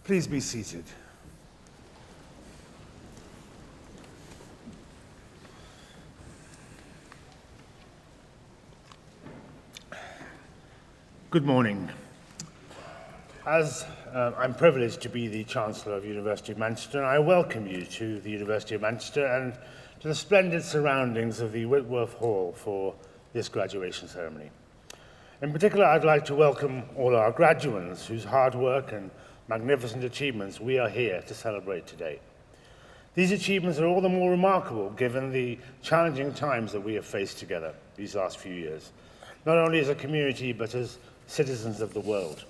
Please be seated. Good morning. As I'm privileged to be the Chancellor of University of Manchester, and I welcome you to the University of Manchester and to the splendid surroundings of the Whitworth Hall for this graduation ceremony. In particular, I'd like to welcome all our graduates whose hard work and magnificent achievements we are here to celebrate today. These achievements are all the more remarkable given the challenging times that we have faced together these last few years, not only as a community but as citizens of the world.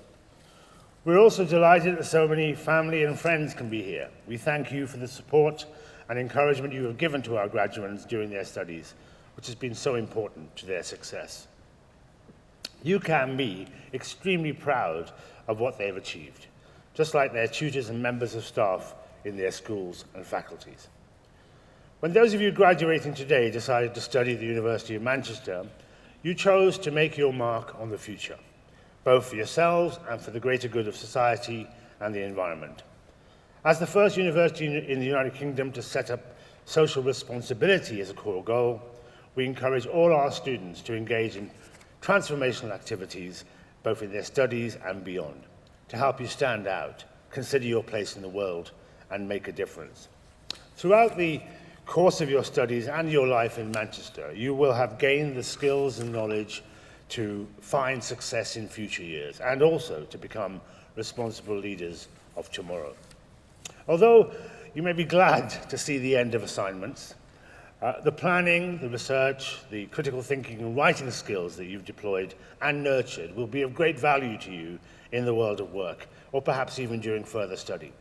We're also delighted that so many family and friends can be here. We thank you for the support and encouragement you have given to our graduates during their studies, which has been so important to their success. You can be extremely proud of what they've achieved, just like their tutors and members of staff in their schools and faculties. When those of you graduating today decided to study at the University of Manchester, you chose to make your mark on the future, both for yourselves and for the greater good of society and the environment. As the first university in the United Kingdom to set up social responsibility as a core goal, we encourage all our students to engage in transformational activities, both in their studies and beyond, to help you stand out, consider your place in the world, and make a difference. Throughout the course of your studies and your life in Manchester, you will have gained the skills and knowledge to find success in future years and also to become responsible leaders of tomorrow. Although you may be glad to see the end of assignments, the planning, the research, the critical thinking and writing skills that you've deployed and nurtured will be of great value to you in the world of work, or perhaps even during further study.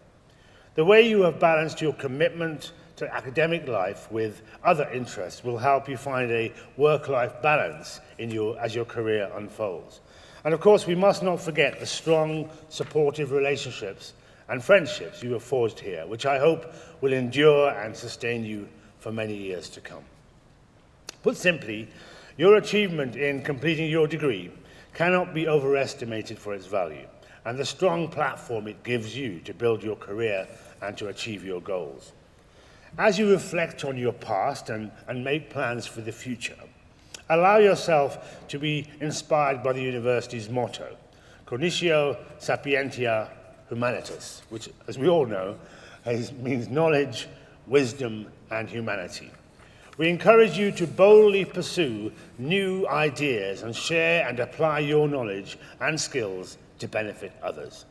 The way you have balanced your commitment to academic life with other interests will help you find a work-life balance as your career unfolds. And of course, we must not forget the strong, supportive relationships and friendships you have forged here, which I hope will endure and sustain you for many years to come. Put simply, your achievement in completing your degree cannot be overestimated for its value and the strong platform it gives you to build your career and to achieve your goals. As you reflect on your past and make plans for the future, allow yourself to be inspired by the university's motto, Cognitio Sapientia Humanitas, which, as we all know, means knowledge, wisdom, and humanity. We encourage you to boldly pursue new ideas and share and apply your knowledge and skills to benefit others.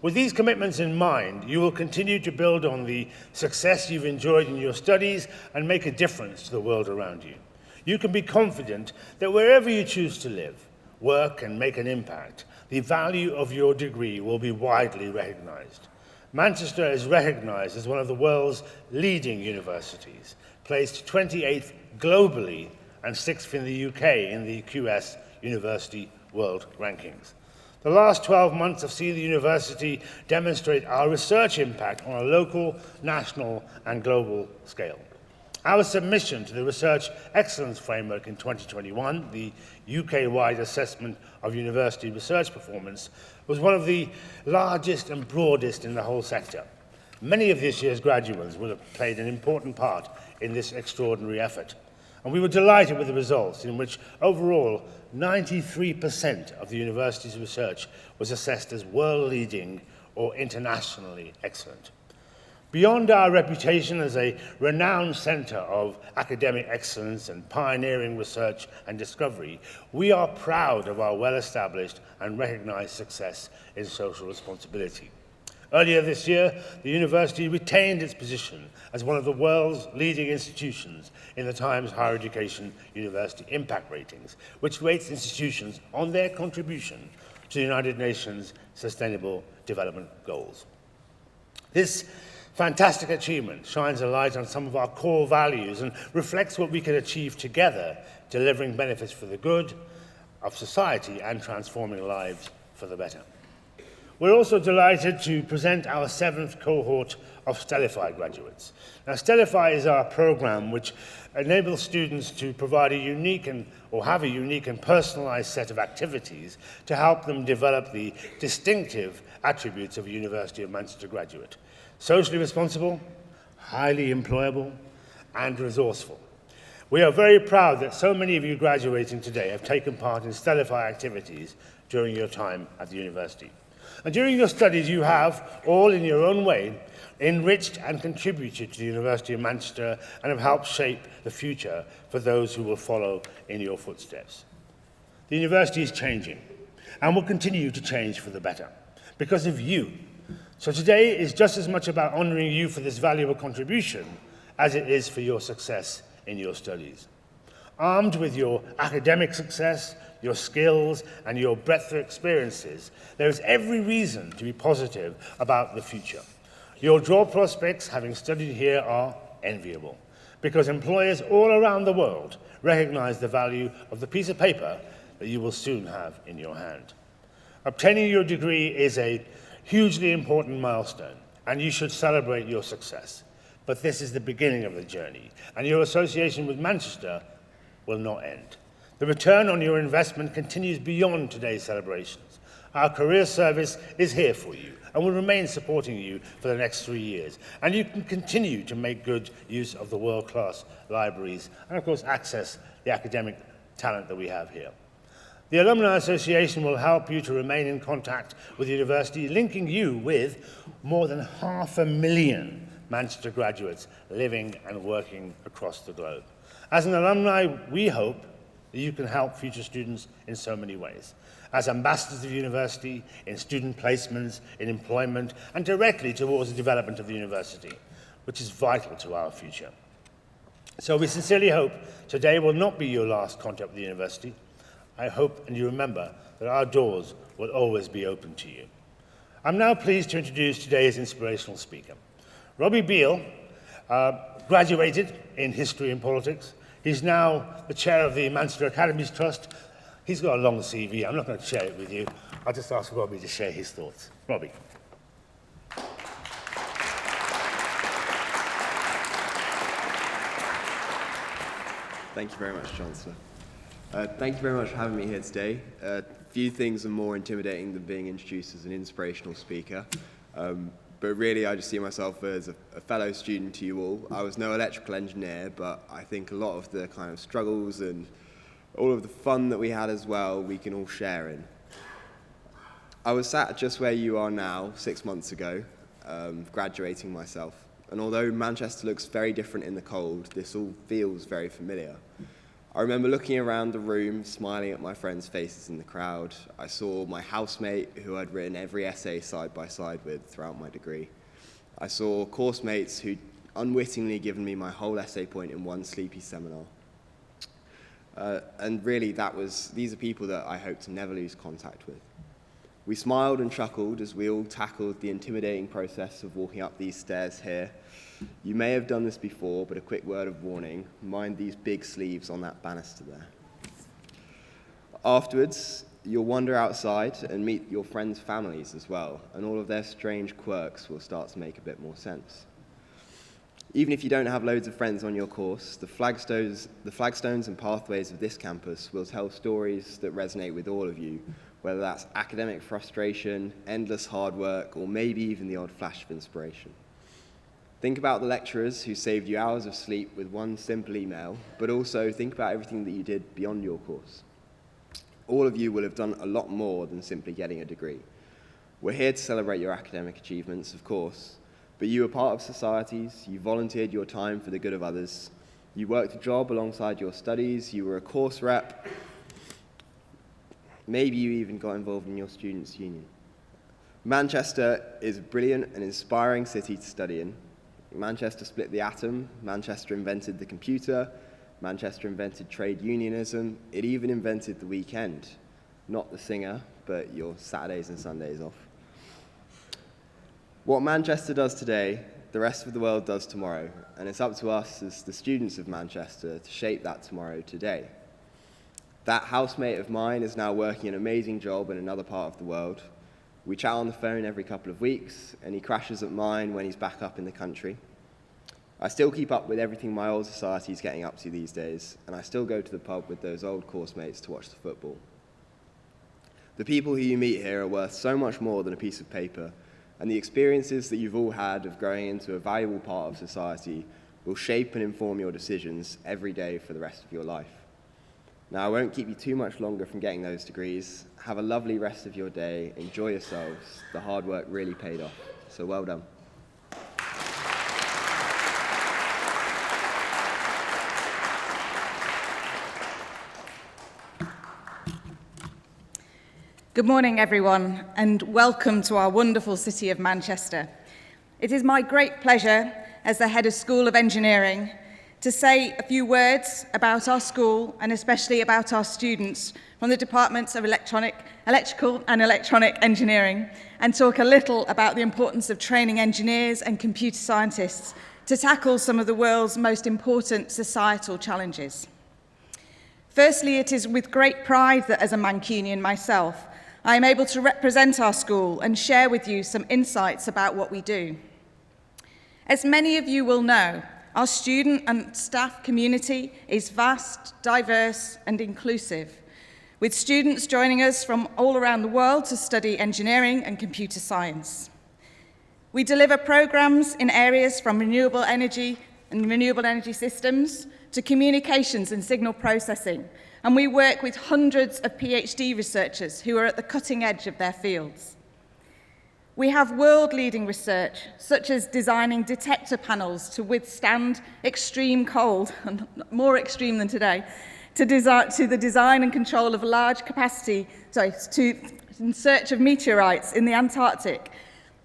With these commitments in mind, you will continue to build on the success you've enjoyed in your studies and make a difference to the world around you. You can be confident that wherever you choose to live, work, and make an impact, the value of your degree will be widely recognized. Manchester is recognized as one of the world's leading universities, placed 28th globally and 6th in the UK in the QS University World Rankings. The last 12 months have seen the university demonstrate our research impact on a local, national, and global scale. Our submission to the Research Excellence Framework in 2021, the UK-wide assessment of university research performance, was one of the largest and broadest in the whole sector. Many of this year's graduates will have played an important part in this extraordinary effort. And we were delighted with the results, in which overall 93% of the university's research was assessed as world-leading or internationally excellent. Beyond our reputation as a renowned centre of academic excellence and pioneering research and discovery, we are proud of our well-established and recognised success in social responsibility. Earlier this year, the university retained its position as one of the world's leading institutions in the Times Higher Education University Impact Ratings, which rates institutions on their contribution to the United Nations Sustainable Development Goals. This fantastic achievement shines a light on some of our core values and reflects what we can achieve together, delivering benefits for the good of society and transforming lives for the better. We're also delighted to present our 7th cohort of Stellify graduates. Now, Stellify is our program which enables students to provide have a unique and personalized set of activities to help them develop the distinctive attributes of a University of Manchester graduate. Socially responsible, highly employable, and resourceful. We are very proud that so many of you graduating today have taken part in Stellify activities during your time at the university. And during your studies, you have, all in your own way, enriched and contributed to the University of Manchester and have helped shape the future for those who will follow in your footsteps. The university is changing and will continue to change for the better because of you. So today is just as much about honouring you for this valuable contribution as it is for your success in your studies. Armed with your academic success, your skills, and your breadth of experiences, there is every reason to be positive about the future. Your job prospects, having studied here, are enviable, because employers all around the world recognize the value of the piece of paper that you will soon have in your hand. Obtaining your degree is a hugely important milestone, and you should celebrate your success. But this is the beginning of the journey, and your association with Manchester will not end. The return on your investment continues beyond today's celebrations. Our career service is here for you and will remain supporting you for the next 3 years. And you can continue to make good use of the world-class libraries and, of course, access the academic talent that we have here. The Alumni Association will help you to remain in contact with the university, linking you with more than 500,000 Manchester graduates living and working across the globe. As an alumni, we hope that you can help future students in so many ways. As ambassadors of the university, in student placements, in employment, and directly towards the development of the university, which is vital to our future. So we sincerely hope today will not be your last contact with the university. I hope and you remember that our doors will always be open to you. I'm now pleased to introduce today's inspirational speaker. Robbie Beale graduated in history and politics. He's now the chair of the Manchester Academies Trust. He's got a long CV. I'm not going to share it with you. I'll just ask Robbie to share his thoughts. Robbie. Thank you very much, Chancellor. Thank you very much for having me here today. Few things are more intimidating than being introduced as an inspirational speaker. But really, I just see myself as a fellow student to you all. I was no electrical engineer, but I think a lot of the kind of struggles and all of the fun that we had as well, we can all share in. I was sat just where you are now, 6 months ago, graduating myself. And although Manchester looks very different in the cold, this all feels very familiar. I remember looking around the room, smiling at my friends' faces in the crowd. I saw my housemate, who I'd written every essay side by side with throughout my degree. I saw course mates who'd unwittingly given me my whole essay point in one sleepy seminar. And really, these are people that I hope to never lose contact with. We smiled and chuckled as we all tackled the intimidating process of walking up these stairs here. You may have done this before, but a quick word of warning, mind these big sleeves on that banister there. Afterwards, you'll wander outside and meet your friends' families as well, and all of their strange quirks will start to make a bit more sense. Even if you don't have loads of friends on your course, the flagstones and pathways of this campus will tell stories that resonate with all of you, whether that's academic frustration, endless hard work, or maybe even the odd flash of inspiration. Think about the lecturers who saved you hours of sleep with one simple email, but also think about everything that you did beyond your course. All of you will have done a lot more than simply getting a degree. We're here to celebrate your academic achievements, of course, but you were part of societies, you volunteered your time for the good of others, you worked a job alongside your studies, you were a course rep, maybe you even got involved in your students' union. Manchester is a brilliant and inspiring city to study in. Manchester split the atom, Manchester invented the computer, Manchester invented trade unionism, it even invented the weekend. Not the singer, but your Saturdays and Sundays off. What Manchester does today, the rest of the world does tomorrow, and it's up to us as the students of Manchester to shape that tomorrow today. That housemate of mine is now working an amazing job in another part of the world. We chat on the phone every couple of weeks, and he crashes at mine when he's back up in the country. I still keep up with everything my old society is getting up to these days, and I still go to the pub with those old course mates to watch the football. The people who you meet here are worth so much more than a piece of paper, and the experiences that you've all had of growing into a valuable part of society will shape and inform your decisions every day for the rest of your life. Now, I won't keep you too much longer from getting those degrees. Have a lovely rest of your day. Enjoy yourselves. The hard work really paid off. So well done. Good morning, everyone, and welcome to our wonderful city of Manchester. It is my great pleasure, as the head of School of Engineering, to say a few words about our school and especially about our students from the departments of electrical and electronic engineering, and talk a little about the importance of training engineers and computer scientists to tackle some of the world's most important societal challenges. Firstly, it is with great pride that as a Mancunian myself, I am able to represent our school and share with you some insights about what we do. As many of you will know, our student and staff community is vast, diverse, and inclusive, with students joining us from all around the world to study engineering and computer science. We deliver programs in areas from renewable energy and renewable energy systems to communications and signal processing, and we work with hundreds of PhD researchers who are at the cutting edge of their fields. We have world-leading research, such as designing detector panels to withstand extreme cold, and more extreme than today, to the design and control of in search of meteorites in the Antarctic,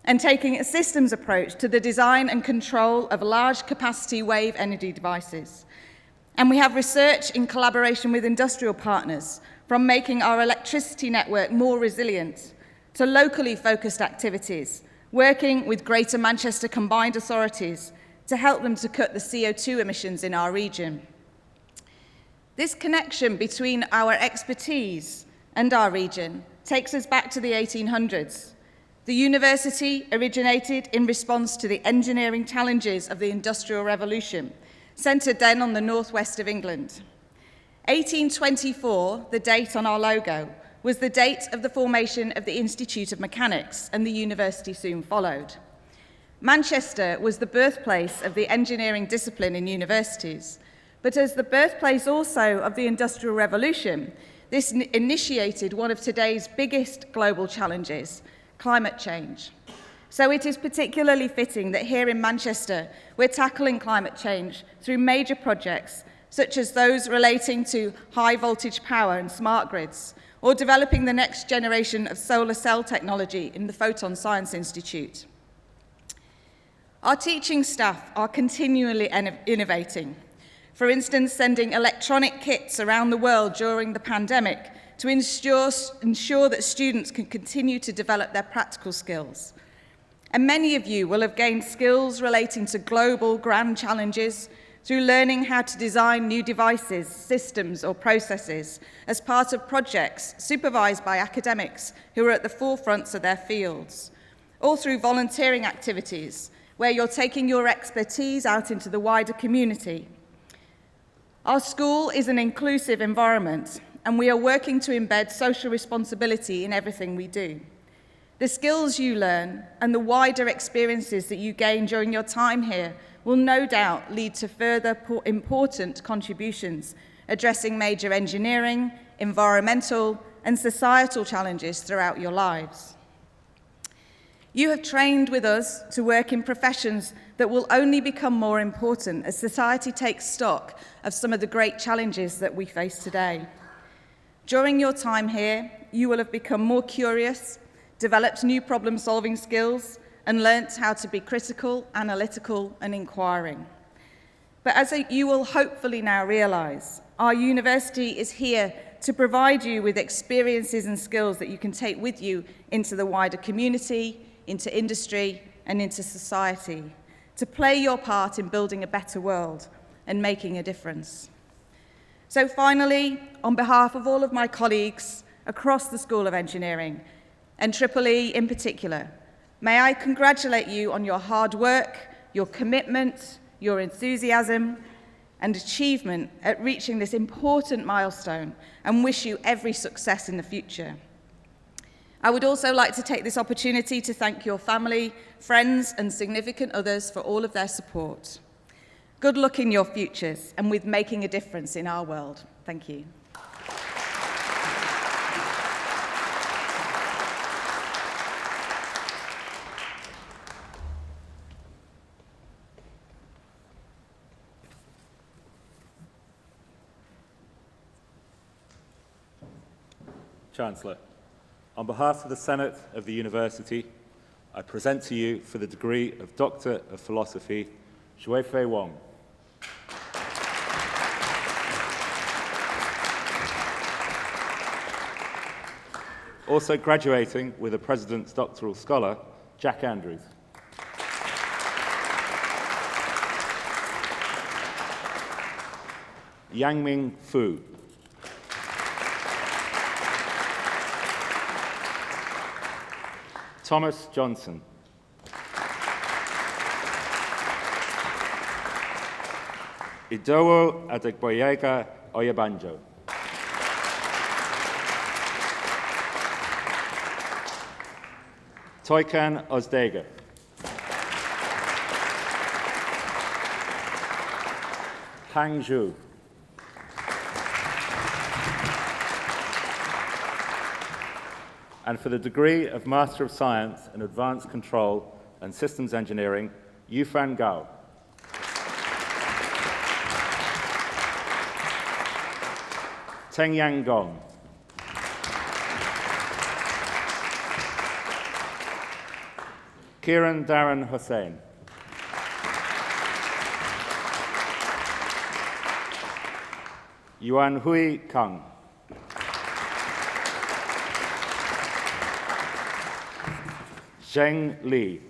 and taking a systems approach to the design and control of large capacity wave energy devices. And we have research in collaboration with industrial partners, from making our electricity network more resilient to locally focused activities, working with Greater Manchester combined authorities to help them to cut the CO2 emissions in our region. This connection between our expertise and our region takes us back to the 1800s. The university originated in response to the engineering challenges of the Industrial Revolution, centred then on the northwest of England. 1824, the date on our logo, was the date of the formation of the Institute of Mechanics, and the university soon followed. Manchester was the birthplace of the engineering discipline in universities, but as the birthplace also of the Industrial Revolution, this initiated one of today's biggest global challenges, climate change. So it is particularly fitting that here in Manchester, we're tackling climate change through major projects, such as those relating to high voltage power and smart grids, or developing the next generation of solar cell technology in the Photon Science Institute. Our teaching staff are continually innovating. For instance, sending electronic kits around the world during the pandemic to ensure that students can continue to develop their practical skills. And many of you will have gained skills relating to global grand challenges through learning how to design new devices, systems, or processes as part of projects supervised by academics who are at the forefronts of their fields, or through volunteering activities where you're taking your expertise out into the wider community. Our school is an inclusive environment, and we are working to embed social responsibility in everything we do. The skills you learn and the wider experiences that you gain during your time here will no doubt lead to further important contributions addressing major engineering, environmental, and societal challenges throughout your lives. You have trained with us to work in professions that will only become more important as society takes stock of some of the great challenges that we face today. During your time here, you will have become more curious, developed new problem-solving skills, and learnt how to be critical, analytical, and inquiring. But as you will hopefully now realise, our university is here to provide you with experiences and skills that you can take with you into the wider community, into industry, and into society, to play your part in building a better world and making a difference. So finally, on behalf of all of my colleagues across the School of Engineering, and EEE in particular, may I congratulate you on your hard work, your commitment, your enthusiasm, and achievement at reaching this important milestone, and wish you every success in the future. I would also like to take this opportunity to thank your family, friends, and significant others for all of their support. Good luck in your futures and with making a difference in our world. Thank you. Chancellor, on behalf of the Senate of the University, I present to you for the degree of Doctor of Philosophy, Shui Fei Wong. Also graduating with a President's Doctoral Scholar, Jack Andrews. Yangming Fu. Thomas Johnson. Idowu Adegboyega Oyebanjo. Toykan Ozdega. Hang Zhu. And for the degree of Master of Science in Advanced Control and Systems Engineering, Yufan Gao. Tengyang Gong. Kiran Darren Hussain. Yuan Hui Kang. Zheng Li.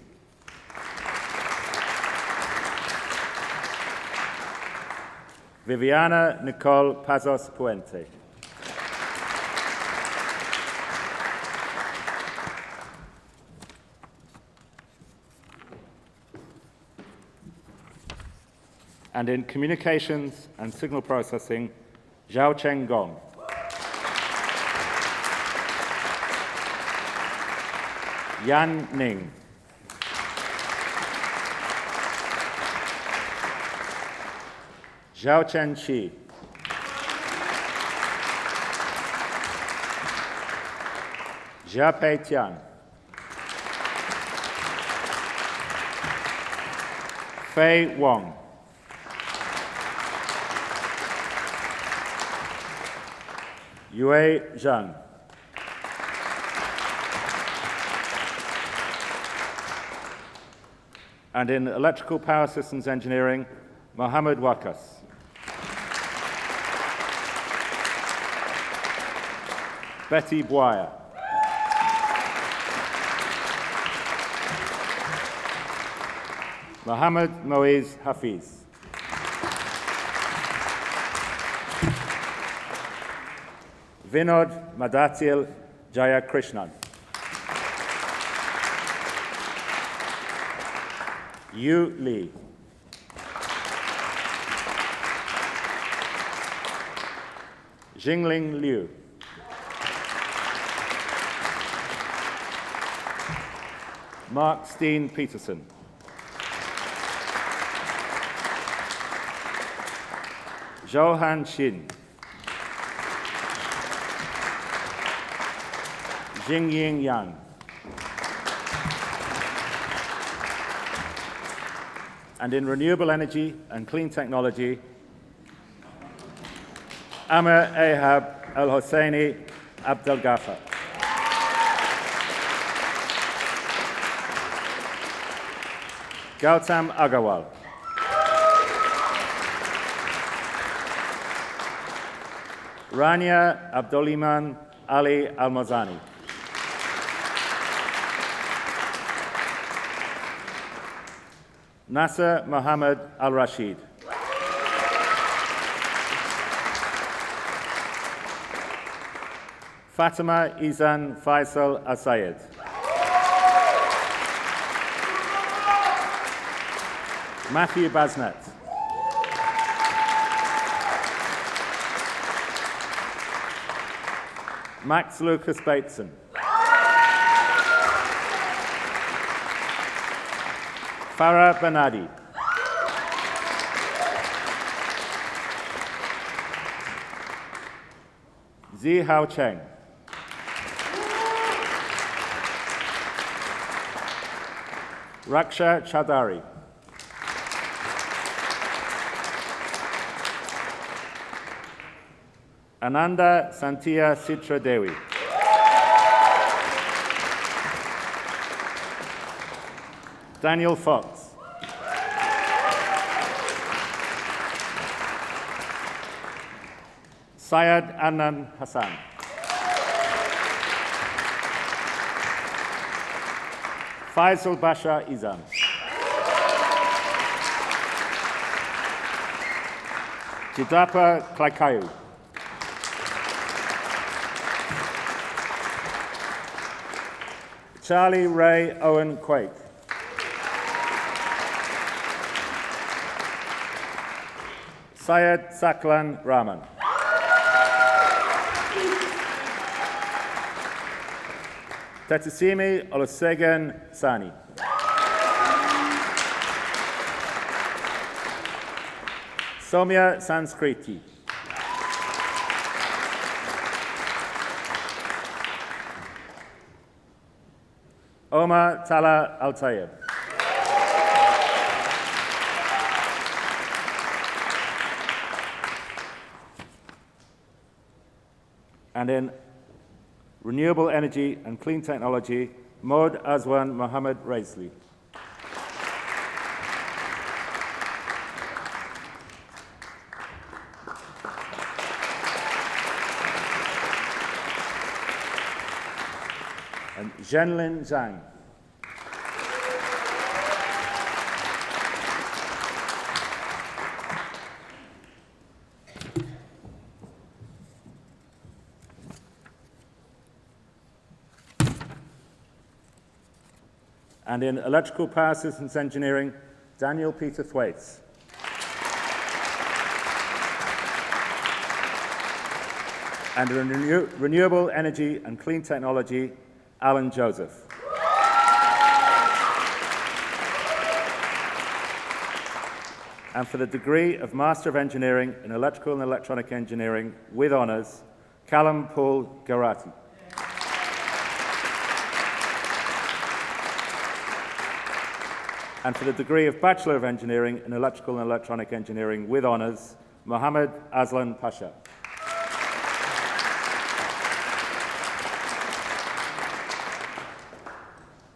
Viviana Nicole Pazos Puente. And in Communications and Signal Processing, Zhao Cheng Gong. Yan Ning. Zhao Chen Chi. Jiapei Tian. Fei Wong. Yue Zhang. And in Electrical Power Systems Engineering, Mohammed Wakas. Betty Boyer. Mohammed Moiz Hafiz. Vinod Madatil Jayakrishnan. Yu Li. Jingling Liu. Mark Steen Peterson. Zhouhan Xin. Jingying Yang. And in renewable energy and clean technology, Amr Ahab Al-Hosseini Abdel Ghaffar. Gautam Agarwal. Rania Abdoliman Ali Al-Mazani. Nasser Mohammed Al-Rashid. Fatima Izan Faisal Asayed. Matthew Basnet. Max Lucas Bateson. Farah Benadi. Zi Hao Cheng. Raksha Chaudhary. Ananda Santia Sitra Dewi. Daniel Fox. Syed Anand Hassan. Faisal Basha Izam. Jidapa Klaikayu. Charlie Ray Owen Quake. Syed Saklan Rahman. Tatsimi Olusegun Sani. Somya Sanskriti. Omar Tala Al-Tayyib. And in renewable energy and clean technology, Maud Azwan Mohammed Raisley. And Zhenlin Zhang. And in electrical power systems engineering, Daniel Peter Thwaites. And in renewable energy and clean technology, Alan Joseph. And for the degree of Master of Engineering in Electrical and Electronic Engineering with honours, Callum Paul Garati. And for the degree of Bachelor of Engineering in Electrical and Electronic Engineering with honours, Mohammed Aslan Pasha.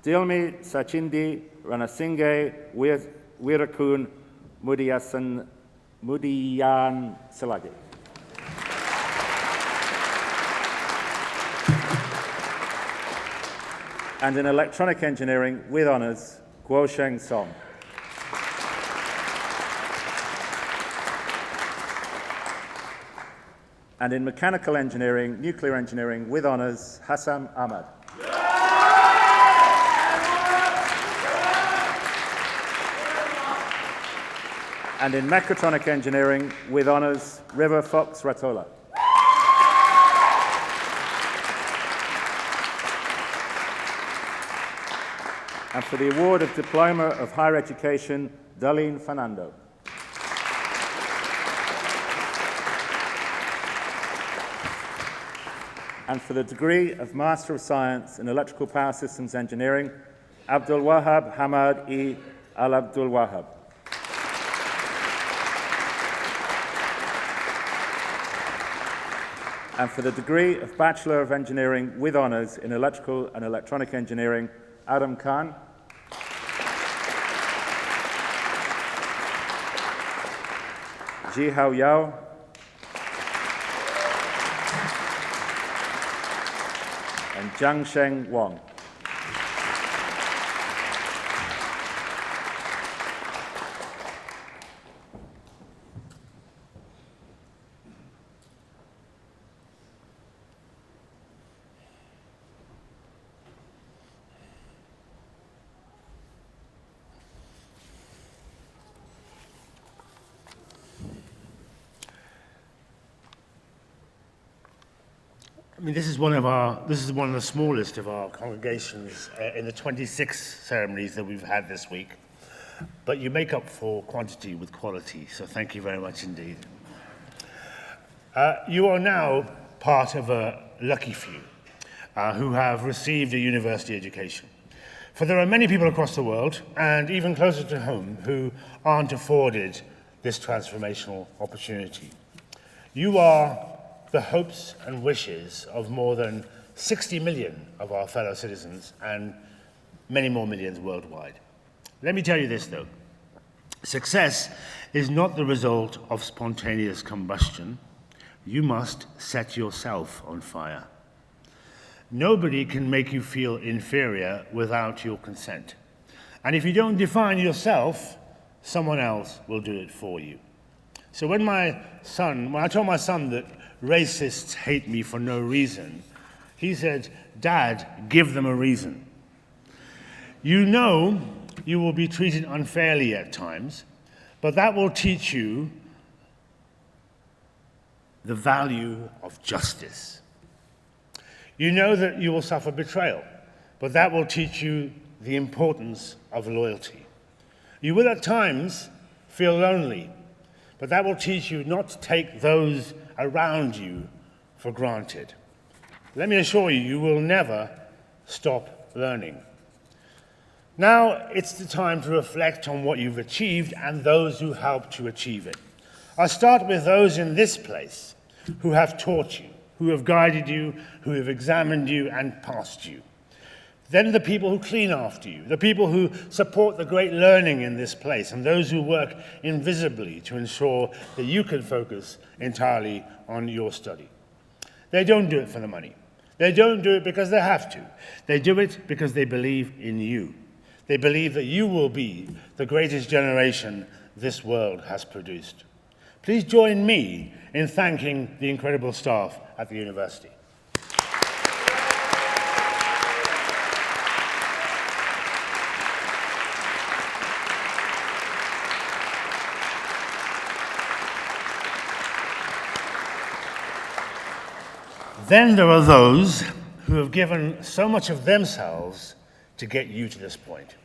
Dilmi Sachindi Ranasinghe Wirakun Mudiyan Silagi. And in Electronic Engineering with honours, Guo Sheng Song. And in Mechanical Engineering, Nuclear Engineering with honours, Hassam Ahmad. And in Mechatronic Engineering with honours, River Fox Ratola. And for the award of Diploma of Higher Education, Darlene Fernando. And for the degree of Master of Science in Electrical Power Systems Engineering, Abdul Wahab Hamad E. Al Abdul Wahab. And for the degree of Bachelor of Engineering with honours in Electrical and Electronic Engineering, Adam Khan. Ji Hao Yao. And Jiang Sheng Wang. mean, this is one of the smallest of our congregations in the 26 ceremonies that we've had this week. But you make up for quantity with quality, so thank you very much indeed. You are now part of a lucky few who have received a university education. For there are many people across the world, and even closer to home, who aren't afforded this transformational opportunity. You are the hopes and wishes of more than 60 million of our fellow citizens and many more millions worldwide. Let me tell you this, though. Success is not the result of spontaneous combustion. You must set yourself on fire. Nobody can make you feel inferior without your consent. And if you don't define yourself, someone else will do it for you. So when I told my son that racists hate me for no reason, he said, "Dad, give them a reason." You know you will be treated unfairly at times, but that will teach you the value of justice. You know that you will suffer betrayal, but that will teach you the importance of loyalty. You will at times feel lonely, but that will teach you not to take those around you for granted. Let me assure you, you will never stop learning. Now it's the time to reflect on what you've achieved and those who helped to achieve it. I'll start with those in this place who have taught you, who have guided you, who have examined you and passed you. Then the people who clean after you, the people who support the great learning in this place, and those who work invisibly to ensure that you can focus entirely on your study. They don't do it for the money. They don't do it because they have to. They do it because they believe in you. They believe that you will be the greatest generation this world has produced. Please join me in thanking the incredible staff at the university. Then there are those who have given so much of themselves to get you to this point.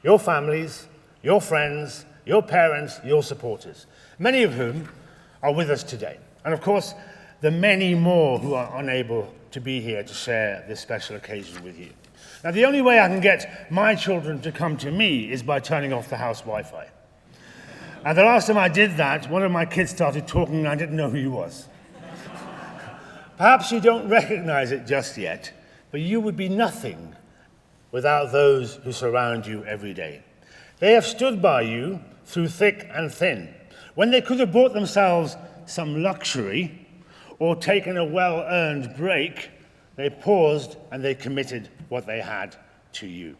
Your families, your friends, your parents, your supporters, many of whom are with us today. And of course, the many more who are unable to be here to share this special occasion with you. Now, the only way I can get my children to come to me is by turning off the house Wi-Fi. And the last time I did that, one of my kids started talking and I didn't know who he was. Perhaps you don't recognize it just yet, but you would be nothing without those who surround you every day. They have stood by you through thick and thin. When they could have bought themselves some luxury or taken a well-earned break, they paused and they committed what they had to you.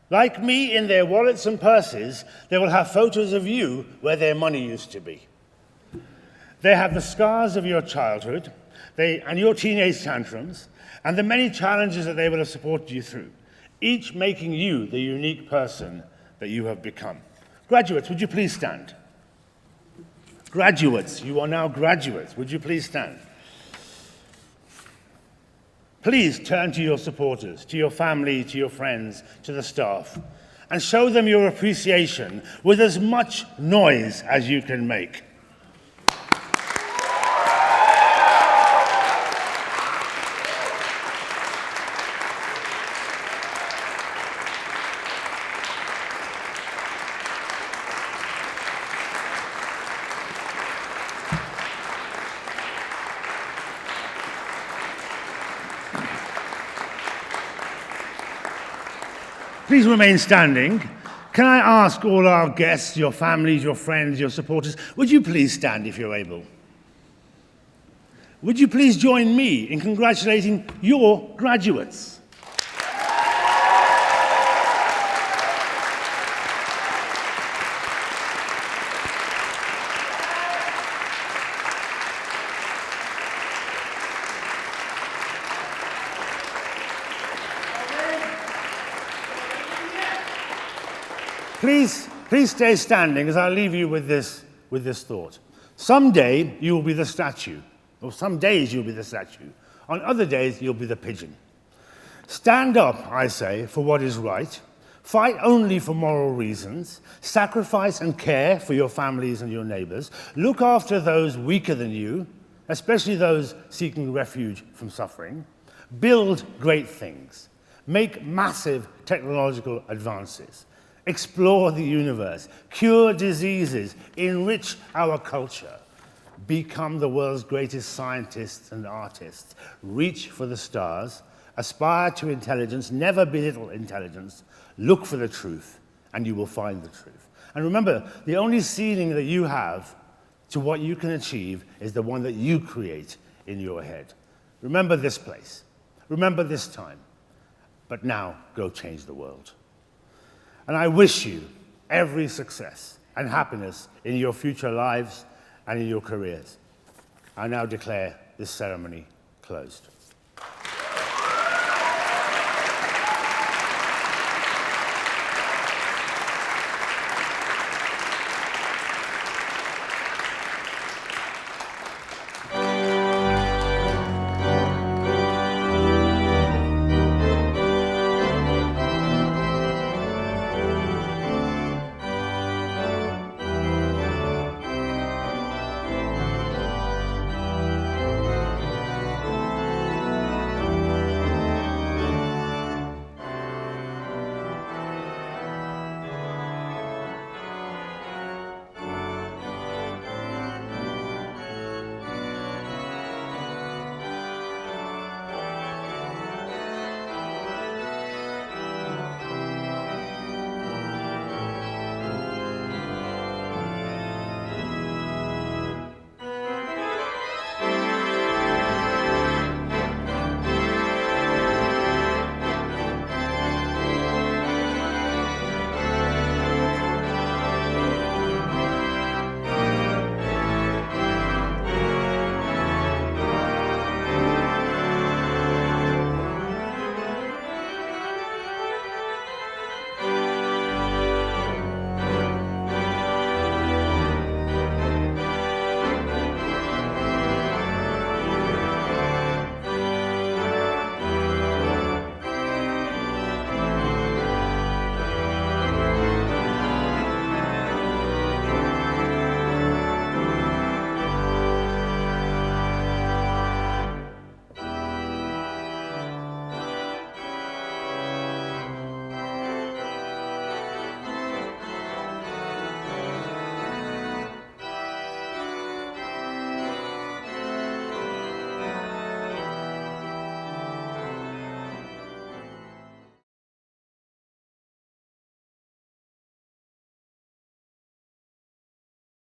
Like me, in their wallets and purses, they will have photos of you where their money used to be. They have the scars of your childhood, and your teenage tantrums, and the many challenges that they will have supported you through, each making you the unique person that you have become. Graduates, would you please stand? Graduates, you are now graduates. Would you please stand? Please turn to your supporters, to your family, to your friends, to the staff, and show them your appreciation with as much noise as you can make. Please remain standing. Can I ask all our guests, your families, your friends, your supporters, would you please stand if you're able? Would you please join me in congratulating your graduates? Please stay standing as I leave you with this thought. Someday you will be the statue, or some days you'll be the statue, On other days, you'll be the pigeon. Stand up, I say, for what is right. Fight only for moral reasons. Sacrifice and care for your families and your neighbors. Look after those weaker than you, especially those seeking refuge from suffering. Build great things. Make massive technological advances. Explore the universe. Cure diseases. Enrich our culture. Become the world's greatest scientists and artists. Reach for the stars. Aspire to intelligence. Never belittle intelligence. Look for the truth, and you will find the truth. And remember, the only ceiling that you have to what you can achieve is the one that you create in your head. Remember this place. Remember this time. But now, go change the world. And I wish you every success and happiness in your future lives and in your careers. I now declare this ceremony closed.